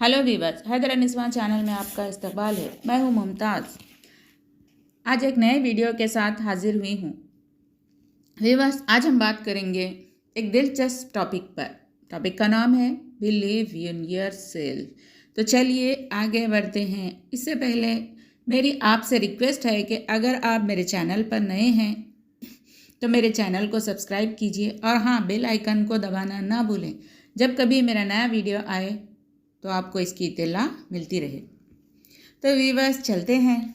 Hello viewers, Haider निस्वान channel में आपका इस्तकबाल है। मैं हूं मुमताज़। आज एक नए वीडियो के साथ हाजिर हुई हूं। वीवर्स, आज हम बात करेंगे एक दिलचस्प टॉपिक पर। टॉपिक का नाम है बिलीव इन योरसेल्फ। तो चलिए आगे बढ़ते हैं। इससे पहले मेरी आपसे रिक्वेस्ट है कि अगर आप मेरे चैनल पर नए हैं तो मेरे चैनल को सब्सक्राइब कीजिए और हाँ, बेल आइकन को दबाना ना भूलें। जब कभी मेरा नया वीडियो आए तो आपको इसकी इत्तला मिलती रहे। तो वीवर्स, चलते हैं।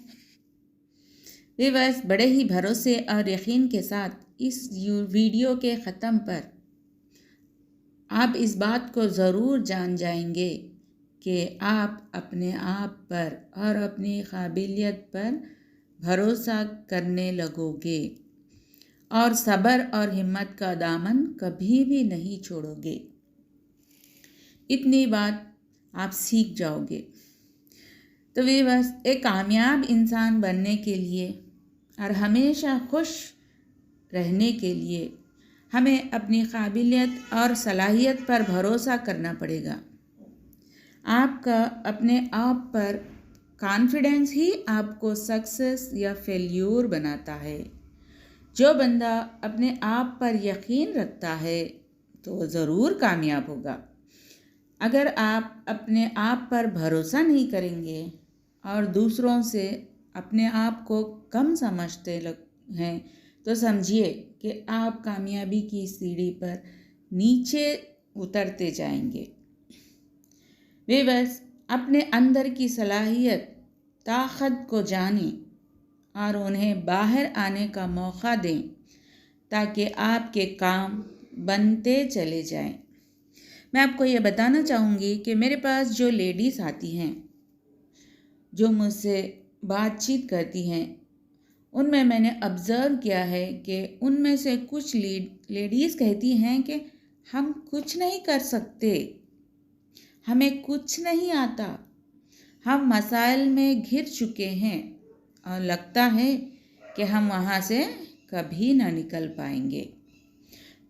वीवर्स, बड़े ही भरोसे और यकीन के साथ इस वीडियो के ख़त्म पर आप इस बात को ज़रूर जान जाएंगे कि आप अपने आप पर और अपनी काबिलियत पर भरोसा करने लगोगे और सब्र और हिम्मत का दामन कभी भी नहीं छोड़ोगे। इतनी बात आप सीख जाओगे। तो वीवर्स, एक कामयाब इंसान बनने के लिए और हमेशा खुश रहने के लिए हमें अपनी काबिलियत और सलाहियत पर भरोसा करना पड़ेगा। आपका अपने आप पर कॉन्फिडेंस ही आपको सक्सेस या फेल्यूर बनाता है। जो बंदा अपने आप पर यकीन रखता है तो ज़रूर कामयाब होगा। अगर आप अपने आप पर भरोसा नहीं करेंगे और दूसरों से अपने आप को कम समझते हैं तो समझिए कि आप कामयाबी की सीढ़ी पर नीचे उतरते जाएंगे। वीवर्स, अपने अंदर की सलाहियत, ताकत को जानें और उन्हें बाहर आने का मौका दें ताकि आपके काम बनते चले जाएं। मैं आपको ये बताना चाहूँगी कि मेरे पास जो लेडीज़ आती हैं, जो मुझसे बातचीत करती हैं, उनमें मैंने ऑब्ज़र्व किया है कि उनमें से कुछ लेडीज़ कहती हैं कि हम कुछ नहीं कर सकते, हमें कुछ नहीं आता, हम मसाइल में घिर चुके हैं और लगता है कि हम वहाँ से कभी ना निकल पाएंगे।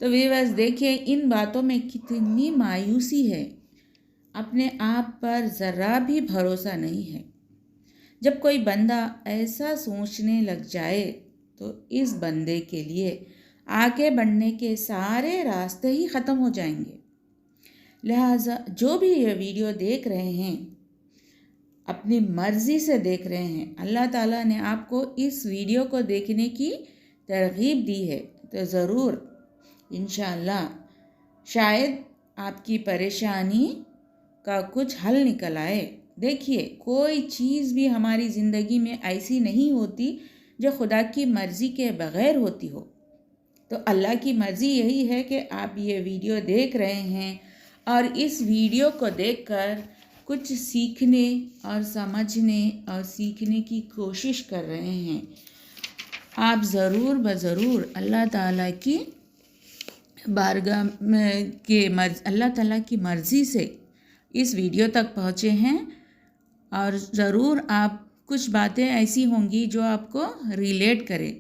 तो वीवर्स, देखिए इन बातों में कितनी मायूसी है। अपने आप पर ज़रा भी भरोसा नहीं है। जब कोई बंदा ऐसा सोचने लग जाए तो इस बंदे के लिए आगे बढ़ने के सारे रास्ते ही ख़त्म हो जाएंगे। लिहाजा जो भी ये वीडियो देख रहे हैं, अपनी मर्ज़ी से देख रहे हैं, अल्लाह ताला ने आपको इस वीडियो को देखने की तरगीब दी है तो ज़रूर इंशाअल्लाह शायद आपकी परेशानी का कुछ हल निकल आए। देखिए, कोई चीज़ भी हमारी ज़िंदगी में ऐसी नहीं होती जो खुदा की मर्ज़ी के बग़ैर होती हो। तो अल्लाह की मर्ज़ी यही है कि आप ये वीडियो देख रहे हैं और इस वीडियो को देखकर कुछ सीखने और समझने और सीखने की कोशिश कर रहे हैं। आप ज़रूर ज़रूर अल्लाह ताला की बारगाह में के अल्लाह ताला की मर्ज़ी से इस वीडियो तक पहुँचे हैं और ज़रूर आप कुछ बातें ऐसी होंगी जो आपको रिलेट करें।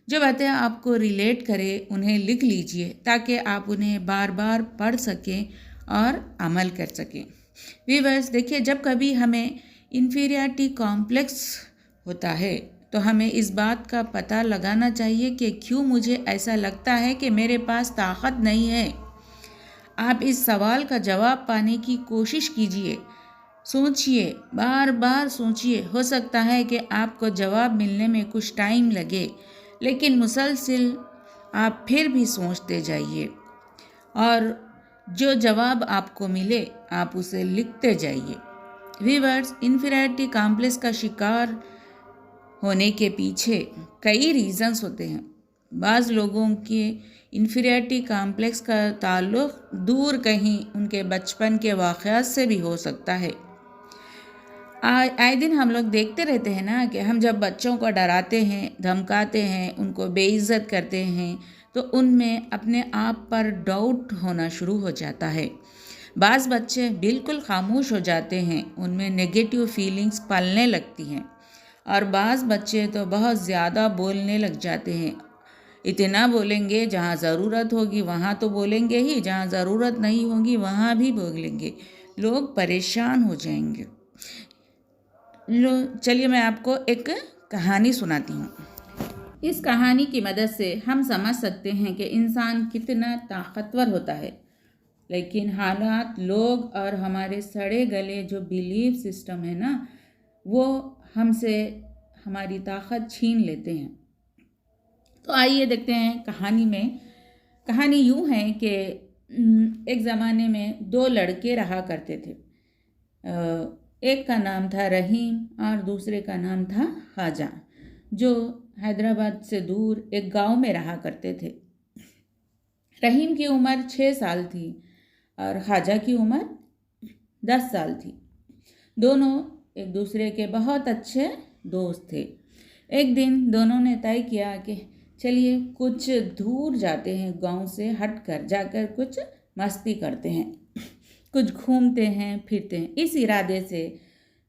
जो बातें आपको रिलेट करें उन्हें लिख लीजिए ताकि आप उन्हें बार बार पढ़ सकें और अमल कर सकें। वीवर्स, देखिए जब कभी हमें इन्फीरियरिटी कॉम्प्लेक्स होता है तो हमें इस बात का पता लगाना चाहिए कि क्यों मुझे ऐसा लगता है कि मेरे पास ताकत नहीं है। आप इस सवाल का जवाब पाने की कोशिश कीजिए। सोचिए, बार बार सोचिए। हो सकता है कि आपको जवाब मिलने में कुछ टाइम लगे, लेकिन मुसलसल आप फिर भी सोचते जाइए और जो जवाब आपको मिले आप उसे लिखते जाइए। वीवर्स, इन्फीरियरिटी कॉम्प्लेक्स का शिकार होने के पीछे कई रीज़न्स होते हैं। बाज़ लोगों के इन्फीरियरिटी कॉम्प्लेक्स का ताल्लुक़ दूर कहीं उनके बचपन के वाक़यात से भी हो सकता है। आए दिन हम लोग देखते रहते हैं ना कि हम जब बच्चों को डराते हैं, धमकाते हैं, उनको बेइज्जत करते हैं तो उनमें अपने आप पर डाउट होना शुरू हो जाता है। बाज़ बच्चे बिल्कुल खामोश हो जाते हैं, उनमें नेगेटिव फीलिंग्स पलने लगती हैं और बाज़ बच्चे तो बहुत ज़्यादा बोलने लग जाते हैं। इतना बोलेंगे, जहाँ ज़रूरत होगी वहाँ तो बोलेंगे ही, जहाँ ज़रूरत नहीं होगी वहाँ भी बोलेंगे। लोग परेशान हो जाएंगे। चलिए मैं आपको एक कहानी सुनाती हूँ। इस कहानी की मदद से हम समझ सकते हैं कि इंसान कितना ताकतवर होता है, लेकिन हालात, लोग और हमारे सड़े गले जो बिलीफ सिस्टम है ना, वो हमसे हमारी ताकत छीन लेते हैं। तो आइए देखते हैं कहानी में। कहानी यूँ है कि एक ज़माने में दो लड़के रहा करते थे। एक का नाम था रहीम और दूसरे का नाम था ख्वाजा, जो हैदराबाद से दूर एक गांव में रहा करते थे। रहीम की उम्र 6 साल थी और ख्वाजा की उम्र 10 साल थी। दोनों एक दूसरे के बहुत अच्छे दोस्त थे। एक दिन दोनों ने तय किया कि चलिए कुछ दूर जाते हैं, गांव से हटकर जाकर कुछ मस्ती करते हैं, कुछ घूमते हैं फिरते हैं। इस इरादे से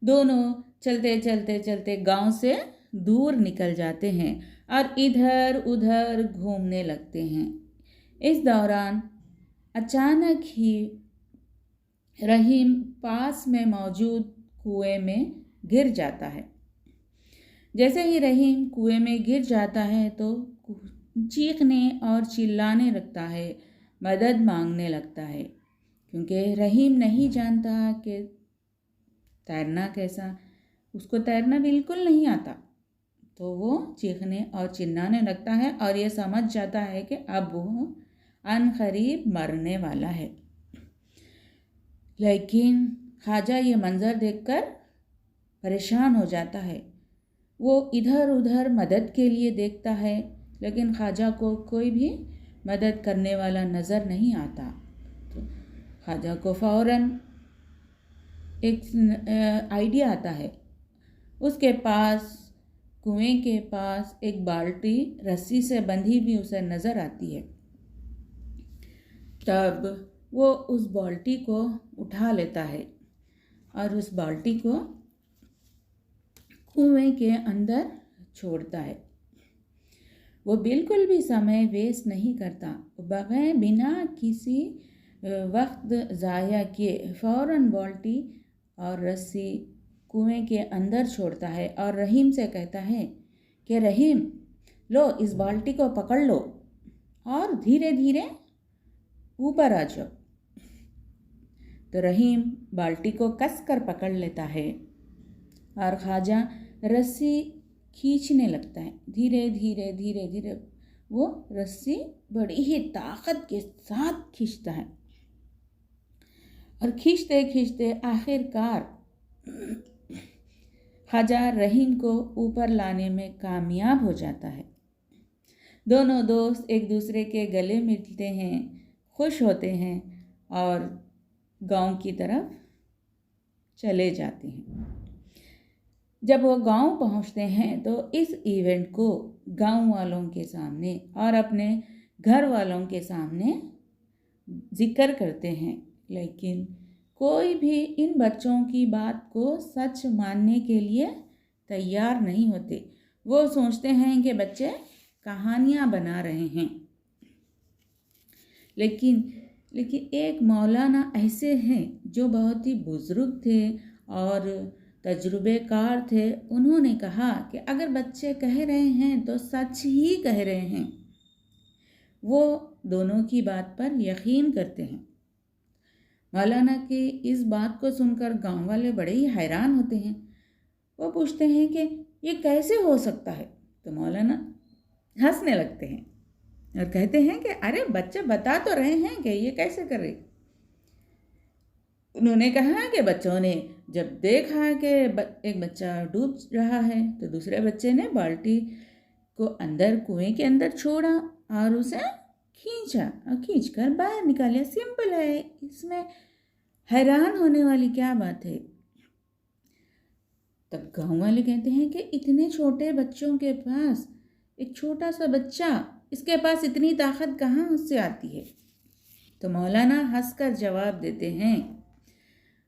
दोनों चलते चलते चलते गांव से दूर निकल जाते हैं और इधर उधर घूमने लगते हैं। इस दौरान अचानक ही रहीम पास में मौजूद कुएं में गिर जाता है। जैसे ही रहीम कुएं में गिर जाता है तो चीखने और चिल्लाने लगता है, मदद मांगने लगता है, क्योंकि रहीम नहीं जानता कि तैरना कैसा, उसको तैरना बिल्कुल नहीं आता। तो वो चीखने और चिल्लाने लगता है और ये समझ जाता है कि अब वो अनकरीब मरने वाला है। लेकिन ख्वाजा ये मंज़र देखकर परेशान हो जाता है। वो इधर उधर मदद के लिए देखता है, लेकिन ख्वाजा को कोई भी मदद करने वाला नज़र नहीं आता। तो ख्वाजा को फ़ौरन एक आइडिया आता है। उसके पास कुएं के पास एक बाल्टी रस्सी से बंधी हुई उसे नज़र आती है। तब वो उस बाल्टी को उठा लेता है और उस बाल्टी को कुएं के अंदर छोड़ता है। वो बिल्कुल भी समय वेस्ट नहीं करता, बगैर बिना किसी वक्त ज़ाया किए फ़ौरन बाल्टी और रस्सी कुएं के अंदर छोड़ता है और रहीम से कहता है कि रहीम, लो इस बाल्टी को पकड़ लो और धीरे धीरे ऊपर आ जाओ। तो रहीम बाल्टी को कसकर पकड़ लेता है और ख्वाजा रस्सी खींचने लगता है। धीरे धीरे धीरे धीरे वो रस्सी बड़ी ही ताकत के साथ खींचता है और खींचते खींचते आखिरकार ख्वाजा रहीम को ऊपर लाने में कामयाब हो जाता है। दोनों दोस्त एक दूसरे के गले मिलते हैं, खुश होते हैं और गांव की तरफ चले जाते हैं। जब वो गांव पहुंचते हैं तो इस इवेंट को गांव वालों के सामने और अपने घर वालों के सामने जिक्र करते हैं, लेकिन कोई भी इन बच्चों की बात को सच मानने के लिए तैयार नहीं होते। वो सोचते हैं कि बच्चे कहानियाँ बना रहे हैं। लेकिन एक मौलाना ऐसे हैं जो बहुत ही बुज़ुर्ग थे और तजुर्बेकार थे। उन्होंने कहा कि अगर बच्चे कह रहे हैं तो सच ही कह रहे हैं। वो दोनों की बात पर यकीन करते हैं। मौलाना की इस बात को सुनकर गांव वाले बड़े ही हैरान होते हैं। वो पूछते हैं कि ये कैसे हो सकता है। तो मौलाना हंसने लगते हैं और कहते हैं कि अरे बच्चे बता तो रहे हैं कि ये कैसे कर रहे। उन्होंने कहा कि बच्चों ने जब देखा कि एक बच्चा डूब रहा है तो दूसरे बच्चे ने बाल्टी को अंदर कुएं के अंदर छोड़ा और उसे खींचा और खींचकर बाहर निकाला। सिंपल है, इसमें हैरान होने वाली क्या बात है। तब गांव वाले कहते हैं कि इतने छोटे बच्चों के पास, एक छोटा सा बच्चा, इसके पास इतनी ताकत कहाँ उससे आती है। तो मौलाना हंसकर जवाब देते हैं,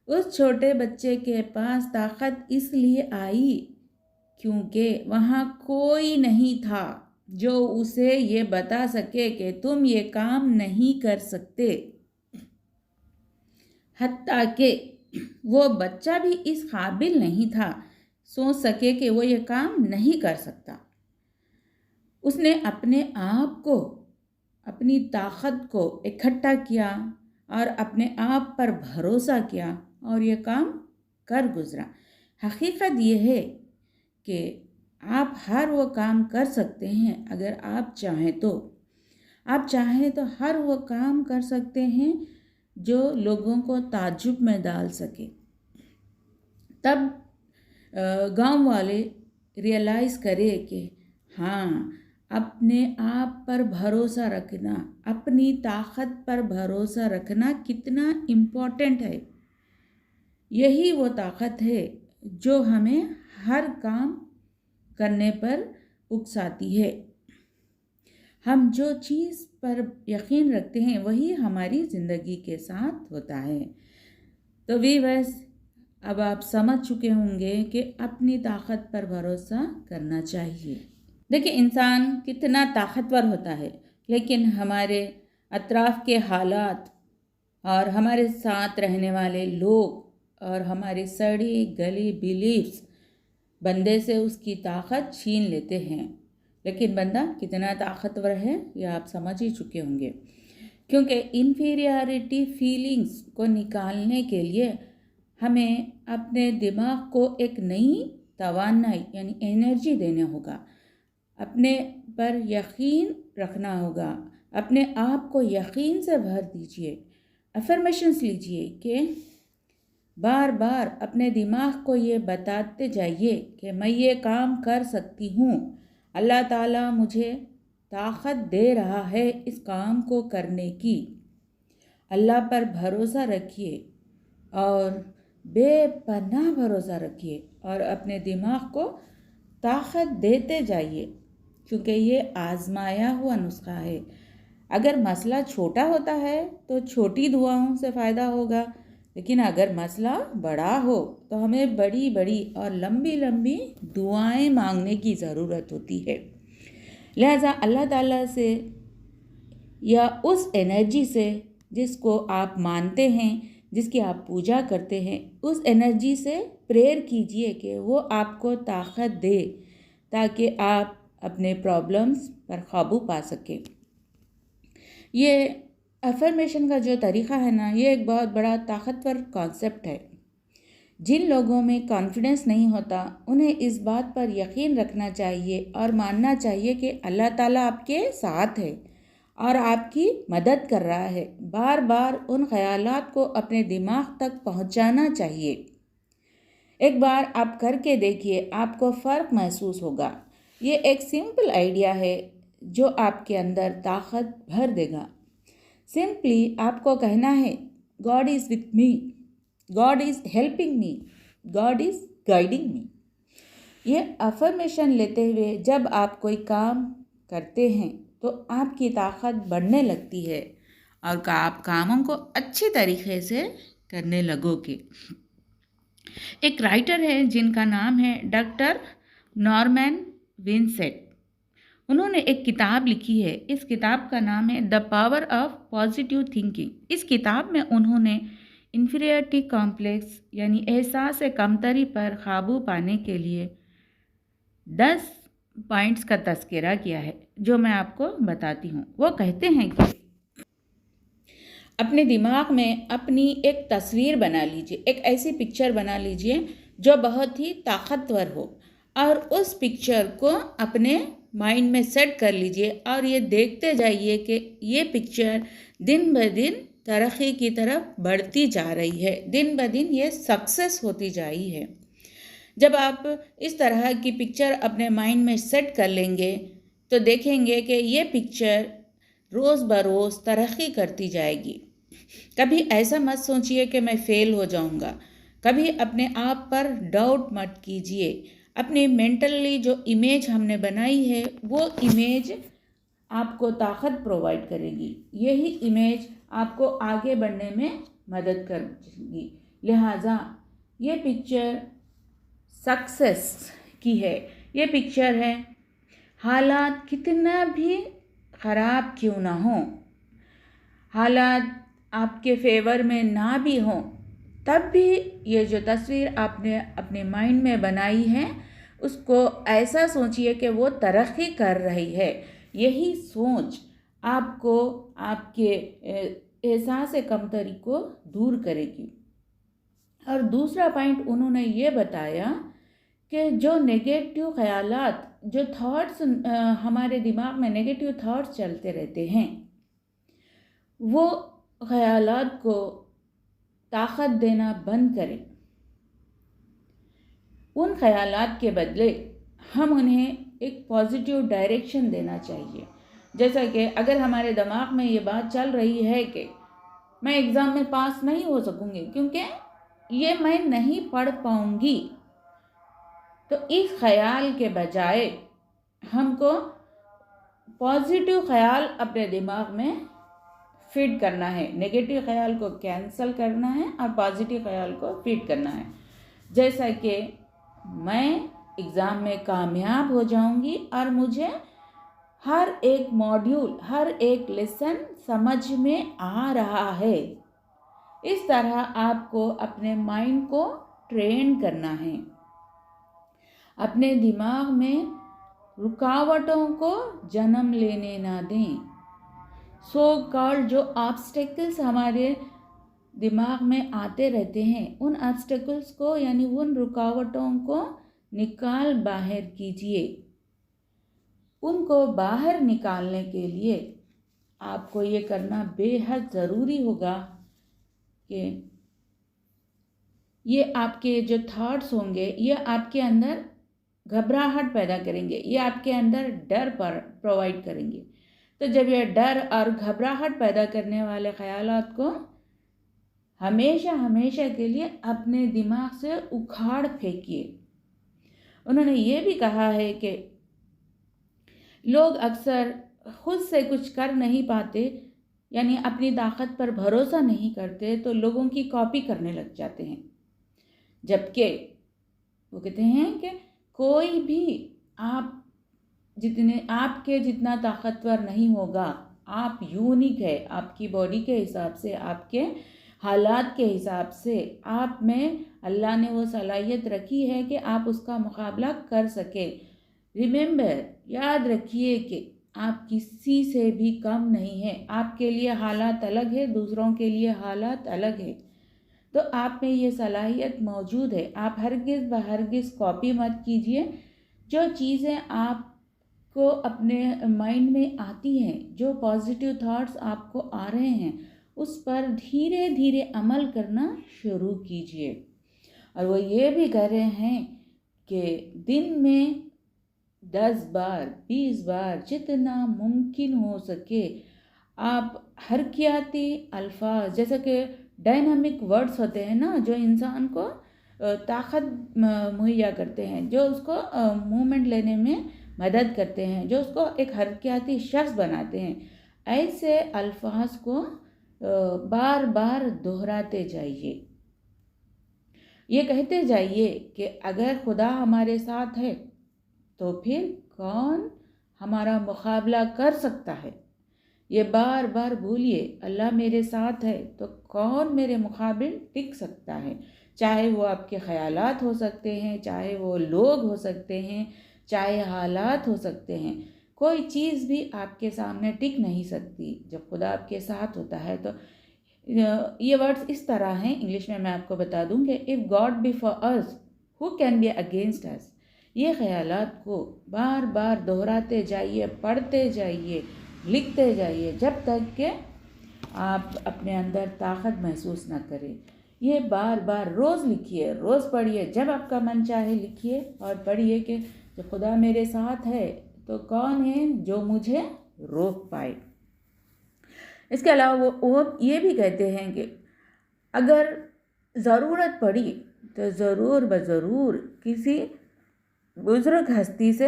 उस छोटे बच्चे के पास ताकत इसलिए आई क्योंकि वहाँ कोई नहीं था जो उसे ये बता सके कि तुम ये काम नहीं कर सकते। हत्ता कि वो बच्चा भी इस काबिल नहीं था सोच सके कि वो ये काम नहीं कर सकता। उसने अपने आप को, अपनी ताकत को इकट्ठा किया और अपने आप पर भरोसा किया और ये काम कर गुजरा। हकीकत ये है कि आप हर वो काम कर सकते हैं अगर आप चाहें तो। आप चाहें तो हर वो काम कर सकते हैं जो लोगों को ताज्जुब में डाल सके। तब गांव वाले रियलाइज़ करें कि हाँ, अपने आप पर भरोसा रखना, अपनी ताकत पर भरोसा रखना कितना इम्पोर्टेंट है। यही वो ताकत है जो हमें हर काम करने पर उकसाती है। हम जो चीज़ पर यकीन रखते हैं वही हमारी ज़िंदगी के साथ होता है। तो वीवर्स, अब आप समझ चुके होंगे कि अपनी ताकत पर भरोसा करना चाहिए। देखिए, इंसान कितना ताकतवर होता है, लेकिन हमारे अतराफ़ के हालात और हमारे साथ रहने वाले लोग और हमारे सड़ी गली बिलीफ्स बंदे से उसकी ताकत छीन लेते हैं। लेकिन बंदा कितना ताकतवर है ये आप समझ ही चुके होंगे, क्योंकि इन्फीरियरिटी फीलिंग्स को निकालने के लिए हमें अपने दिमाग को एक नई तवानाई यानी एनर्जी देना होगा। अपने पर यकीन रखना होगा, अपने आप को यकीन से भर दीजिए। अफर्मेशंस लीजिए कि बार बार अपने दिमाग को ये बताते जाइए कि मैं ये काम कर सकती हूँ, अल्लाह ताला मुझे ताकत दे रहा है इस काम को करने की। अल्लाह पर भरोसा रखिए और बेपनाह भरोसा रखिए और अपने दिमाग को ताकत देते जाइए, क्योंकि ये आजमाया हुआ नुस्खा है। अगर मसला छोटा होता है तो छोटी दुआओं से फ़ायदा होगा, लेकिन अगर मसला बड़ा हो तो हमें बड़ी बड़ी और लंबी लंबी दुआएं मांगने की ज़रूरत होती है। लिहाजा अल्लाह ताला से या उस एनर्जी से जिसको आप मानते हैं, जिसकी आप पूजा करते हैं, उस एनर्जी से प्रेयर कीजिए कि वो आपको ताकत दे ताकि आप अपने प्रॉब्लम्स पर काबू पा सकें। ये अफर्मेशन का जो तरीक़ा है ना, ये एक बहुत बड़ा ताकतवर कॉन्सेप्ट है। जिन लोगों में कॉन्फिडेंस नहीं होता उन्हें इस बात पर यकीन रखना चाहिए और मानना चाहिए कि अल्लाह ताला आपके साथ है और आपकी मदद कर रहा है। बार बार उन ख़यालात को अपने दिमाग तक पहुंचाना चाहिए। एक बार आप करके देखिए, आपको फ़र्क महसूस होगा। ये एक सिंपल आइडिया है जो आपके अंदर ताकत भर देगा। सिंपली आपको कहना है, God is with me, God is helping me, God is guiding मी। ये अफर्मेशन लेते हुए जब आप कोई काम करते हैं तो आपकी ताकत बढ़ने लगती है और आप कामों को अच्छी तरीके से करने लगोगे। एक राइटर है जिनका नाम है डॉक्टर नॉर्मन विंसेंट। उन्होंने एक किताब लिखी है। इस किताब का नाम है the power of positive thinking. इस किताब में उन्होंने इन्फीरियरिटी कॉम्प्लेक्स यानी एहसास कमतरी पर काबू पाने के लिए 10 पॉइंट्स का तज़किरा किया है, जो मैं आपको बताती हूँ। वो कहते हैं कि अपने दिमाग में अपनी एक तस्वीर बना लीजिए, एक ऐसी पिक्चर बना लीजिए जो बहुत ही ताकतवर हो और उस पिक्चर को अपने माइंड में सेट कर लीजिए और ये देखते जाइए कि ये पिक्चर दिन ब दिन तरक्की की तरफ बढ़ती जा रही है, दिन ब दिन ये सक्सेस होती जा रही है। जब आप इस तरह की पिक्चर अपने माइंड में सेट कर लेंगे तो देखेंगे कि ये पिक्चर रोज़ बरोज़ तरक्की करती जाएगी। कभी ऐसा मत सोचिए कि मैं फ़ेल हो जाऊंगा। कभी अपने आप पर डाउट मत कीजिए। अपनी मेंटली जो इमेज हमने बनाई है वो इमेज आपको ताकत प्रोवाइड करेगी। यही इमेज आपको आगे बढ़ने में मदद करेगी। लिहाजा ये पिक्चर सक्सेस की है। ये पिक्चर है, हालात कितना भी ख़राब क्यों ना हो, हालात आपके फेवर में ना भी हों, तब भी ये जो तस्वीर आपने अपने माइंड में बनाई है उसको ऐसा सोचिए कि वो तरक्की कर रही है। यही सोच आपको आपके एहसास कमतरी को दूर करेगी। और दूसरा पॉइंट उन्होंने ये बताया कि जो नेगेटिव ख़यालात, जो थॉट्स हमारे दिमाग में नेगेटिव थॉट्स चलते रहते हैं, वो ख़यालात को ताकत देना बंद करें। उन ख़यालात के बदले हम उन्हें एक पॉजिटिव डायरेक्शन देना चाहिए। जैसा कि अगर हमारे दिमाग में ये बात चल रही है कि मैं एग्ज़ाम में पास नहीं हो सकूँगी क्योंकि ये मैं नहीं पढ़ पाऊँगी, तो इस ख़याल के बजाय हमको पॉजिटिव ख़याल अपने दिमाग में फीड करना है, नेगेटिव ख़याल को कैंसिल करना है और पॉजिटिव ख़याल को फीड करना है। जैसा कि मैं एग्ज़ाम में कामयाब हो जाऊंगी और मुझे हर एक मॉड्यूल, हर एक लेसन समझ में आ रहा है। इस तरह आपको अपने माइंड को ट्रेन करना है। अपने दिमाग में रुकावटों को जन्म लेने ना दें। सो कॉल्ड जो ऑब्स्टेकल्स हमारे दिमाग में आते रहते हैं, उन ऑब्स्टेकल्स को यानी उन रुकावटों को निकाल बाहर कीजिए। उनको बाहर निकालने के लिए आपको ये करना बेहद ज़रूरी होगा कि ये आपके जो थॉट्स होंगे ये आपके अंदर घबराहट पैदा करेंगे, ये आपके अंदर डर प्रोवाइड करेंगे। तो जब ये डर और घबराहट पैदा करने वाले ख़यालात को हमेशा हमेशा के लिए अपने दिमाग से उखाड़ फेंकिए। उन्होंने ये भी कहा है कि लोग अक्सर खुद से कुछ कर नहीं पाते, यानी अपनी ताकत पर भरोसा नहीं करते, तो लोगों की कॉपी करने लग जाते हैं। जबकि वो कहते हैं कि कोई भी आपके जितना ताकतवर नहीं होगा। आप यूनिक है, आपकी बॉडी के हिसाब से, आपके हालात के हिसाब से आप में अल्लाह ने वो सलाहियत रखी है कि आप उसका मुकाबला कर सके। रिमेंबर, याद रखिए कि आप किसी से भी कम नहीं है। आपके लिए हालात अलग है, दूसरों के लिए हालात अलग है, तो आप में ये सलाहियत मौजूद है। आप हरगिज़ कॉपी मत कीजिए। जो चीज़ें आपको अपने माइंड में आती हैं, जो पॉजिटिव थॉट्स आपको आ रहे हैं, उस पर धीरे धीरे अमल करना शुरू कीजिए। और वो ये भी कह रहे हैं कि दिन में 10 बार 20 बार जितना मुमकिन हो सके आप हरकियाती अल्फाज, जैसे कि डायनामिक वर्ड्स होते हैं ना, जो इंसान को ताकत मुहैया करते हैं, जो उसको मूवमेंट लेने में मदद करते हैं, जो उसको एक हरकियाती शख्स बनाते हैं, ऐसे अल्फाज को बार बार दोहराते जाइए। ये कहते जाइए कि अगर खुदा हमारे साथ है तो फिर कौन हमारा मुकाबला कर सकता है। ये बार बार बोलिए, अल्लाह मेरे साथ है तो कौन मेरे मुकाबिल टिक सकता है। चाहे वो आपके ख़यालात हो सकते हैं, चाहे वो लोग हो सकते हैं, चाहे हालात हो सकते हैं, कोई चीज़ भी आपके सामने टिक नहीं सकती जब खुदा आपके साथ होता है। तो ये वर्ड्स इस तरह हैं, इंग्लिश में मैं आपको बता दूं कि if God B for us who can be against us. ये ख़यालात को बार बार दोहराते जाइए, पढ़ते जाइए, लिखते जाइए, जब तक कि आप अपने अंदर ताकत महसूस ना करें। ये बार बार रोज़ लिखिए, रोज़ पढ़िए, जब आपका मन चाहे लिखिए और पढ़िए कि जब खुदा मेरे साथ है तो कौन है जो मुझे रोक पाए। इसके अलावा वो ये भी कहते हैं कि अगर ज़रूरत पड़ी तो ज़रूर ज़रूर किसी बुज़ुर्ग हस्ती से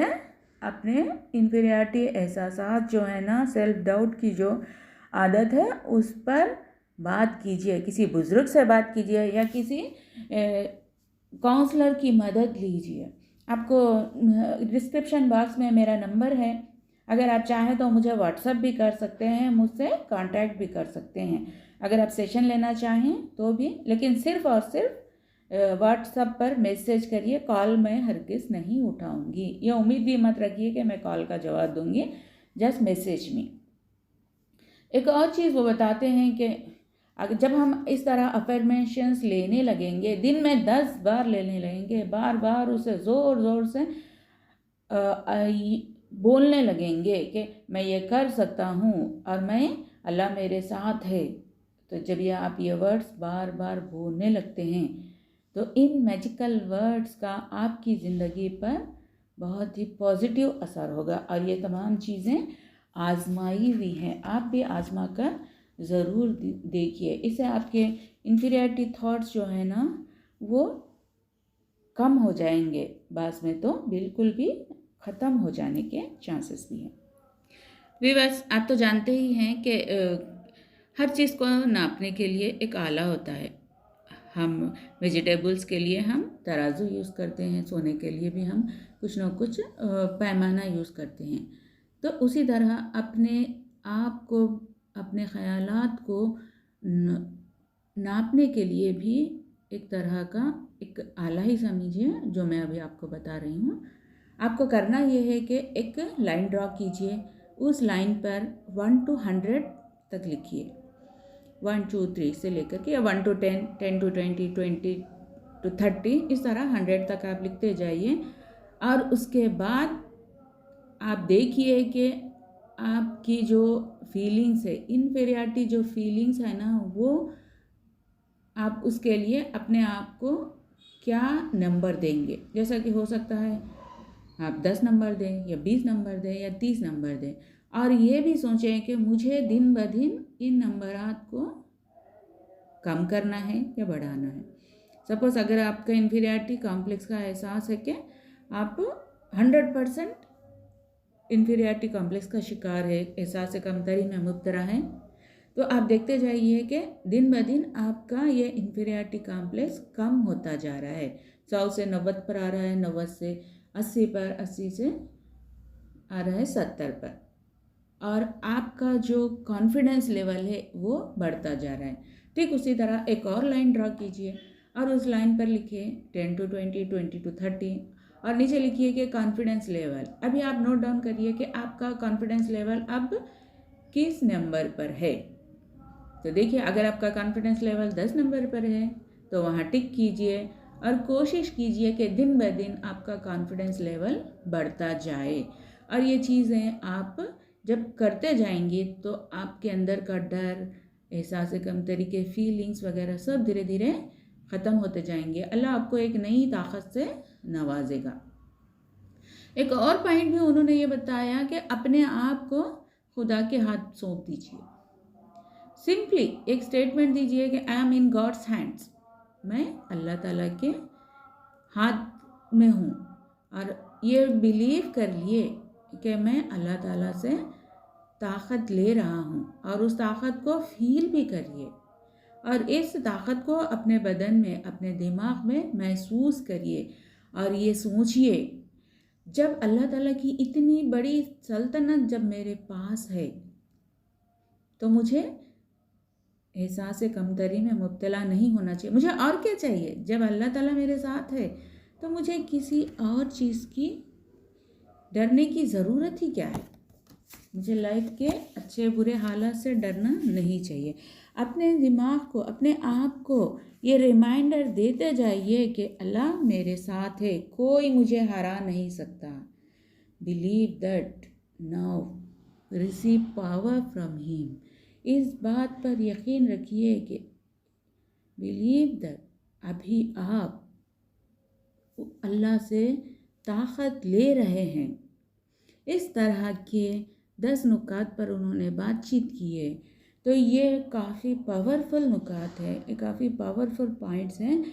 अपने इन्फीरियरिटी एहसासात जो है ना, सेल्फ डाउट की जो आदत है, उस पर बात कीजिए। किसी बुज़ुर्ग से बात कीजिए या किसी काउंसलर की मदद लीजिए। आपको डिस्क्रिप्शन बॉक्स में मेरा नंबर है, अगर आप चाहें तो मुझे व्हाट्सएप भी कर सकते हैं, मुझसे कांटेक्ट भी कर सकते हैं। अगर आप सेशन लेना चाहें तो भी, लेकिन सिर्फ़ और सिर्फ व्हाट्सएप पर मैसेज करिए, कॉल मैं हरगिज़ नहीं उठाऊंगी। ये उम्मीद भी मत रखिए कि मैं कॉल का जवाब दूंगी, जस्ट मैसेज में। एक और चीज़ वो बताते हैं कि अगर जब हम इस तरह अफर्मेशंस लेने लगेंगे, दिन में 10 बार लेने लगेंगे, बार बार उसे ज़ोर ज़ोर से बोलने लगेंगे कि मैं ये कर सकता हूँ और मैं, अल्लाह मेरे साथ है, तो जब ये आप ये वर्ड्स बार बार बोलने लगते हैं तो इन मैजिकल वर्ड्स का आपकी ज़िंदगी पर बहुत ही पॉजिटिव असर होगा। और ये तमाम चीज़ें आजमाई हुई हैं, आप भी आजमा कर ज़रूर देखिए। इससे आपके इन्फीरियरिटी थॉट्स जो है ना वो कम हो जाएंगे, बाद में तो बिल्कुल भी ख़त्म हो जाने के चांसेस भी हैं। व्यूअर्स, आप तो जानते ही हैं कि हर चीज़ को नापने के लिए एक आला होता है। हम वेजिटेबल्स के लिए हम तराजू यूज़ करते हैं, सोने के लिए भी हम कुछ न कुछ पैमाना यूज़ करते हैं। तो उसी तरह अपने आप को, अपने ख़यालात को नापने के लिए भी एक तरह का एक आला ही समझिए, जो मैं अभी आपको बता रही हूँ। आपको करना ये है कि एक लाइन ड्रॉ कीजिए, उस लाइन पर 1 to 100 तक लिखिए, 1 2 3 से लेकर के, या 1 to 10, 10 to 20, 20 to 30, इस तरह 100 तक आप लिखते जाइए। और उसके बाद आप देखिए कि आपकी जो फीलिंग्स है, इन्फीरियरिटी जो फीलिंग्स है ना, वो आप उसके लिए अपने आप को क्या नंबर देंगे। जैसा कि हो सकता है आप 10 नंबर दें, या 20 नंबर दें, या 30 नंबर दें। और ये भी सोचें कि मुझे दिन ब दिन इन नंबरात को कम करना है या बढ़ाना है। सपोज़ अगर आपका इन्फीरियरिटी कॉम्प्लेक्स का एहसास है कि आप 100% इन्फीरियरिटी कॉम्प्लेक्स का शिकार है, एहसास कमतरी में मुब्तला है, तो आप देखते जाइए कि दिन ब दिन आपका ये इन्फीरियरिटी कॉम्प्लेक्स कम होता जा रहा है। 100 से 90 पर आ रहा है, 90 से 80 पर, 80 से आ रहा है 70 पर, और आपका जो कॉन्फिडेंस लेवल है वो बढ़ता जा रहा है। ठीक उसी तरह एक और लाइन ड्रॉ कीजिए और उस लाइन पर लिखिए 10 to 20, 20 to 30, और नीचे लिखिए कि कॉन्फिडेंस लेवल। अभी आप नोट डाउन करिए कि आपका कॉन्फिडेंस लेवल अब किस नंबर पर है। तो देखिए, अगर आपका कॉन्फिडेंस लेवल 10 नंबर पर है तो वहाँ टिक कीजिए और कोशिश कीजिए कि दिन ब दिन आपका कॉन्फिडेंस लेवल बढ़ता जाए। और ये चीज़ें आप जब करते जाएंगे तो आपके अंदर का डर, एहसास कमतरी के फीलिंग्स वगैरह सब धीरे धीरे ख़त्म होते जाएंगे। अल्लाह आपको एक नई ताकत से नवाजेगा। एक और पॉइंट भी उन्होंने ये बताया कि अपने आप को खुदा के हाथ सौंप दीजिए। सिंपली एक स्टेटमेंट दीजिए कि I am in god's hands, मैं अल्लाह ताला के हाथ में हूँ। और ये बिलीव कर लिए कि मैं अल्लाह ताला से ताकत ले रहा हूँ, और उस ताकत को फील भी करिए, और इस ताकत को अपने बदन में, अपने दिमाग में महसूस करिए। और ये सोचिए, जब अल्लाह ताला की इतनी बड़ी सल्तनत जब मेरे पास है तो मुझे एहसास कमतरी में मुब्तला नहीं होना चाहिए। मुझे और क्या चाहिए? जब अल्लाह ताला मेरे साथ है तो मुझे किसी और चीज़ की डरने की ज़रूरत ही क्या है। मुझे लाइफ के अच्छे बुरे हालात से डरना नहीं चाहिए। अपने दिमाग को, अपने आप को ये रिमाइंडर देते जाइए कि अल्लाह मेरे साथ है, कोई मुझे हरा नहीं सकता। Believe that now receive power from him. इस बात पर यकीन रखिए कि बिलीव दैट अभी आप अल्लाह से ताकत ले रहे हैं। इस तरह के 10 नुकात पर उन्होंने बातचीत की है। तो ये काफ़ी पावरफुल नुकात है, ये काफ़ी पावरफुल पॉइंट्स हैं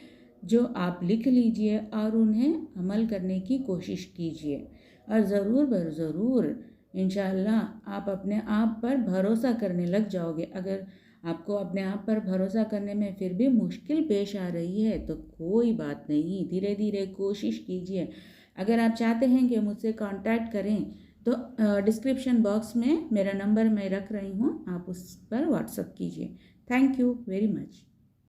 जो आप लिख लीजिए और उन्हें अमल करने की कोशिश कीजिए, और ज़रूर इंशाअल्लाह आप अपने आप पर भरोसा करने लग जाओगे। अगर आपको अपने आप पर भरोसा करने में फिर भी मुश्किल पेश आ रही है तो कोई बात नहीं, धीरे धीरे कोशिश कीजिए। अगर आप चाहते हैं कि मुझसे कांटेक्ट करें तो डिस्क्रिप्शन बॉक्स में मेरा नंबर मैं रख रही हूँ, आप उस पर व्हाट्सएप कीजिए। Thank you very much.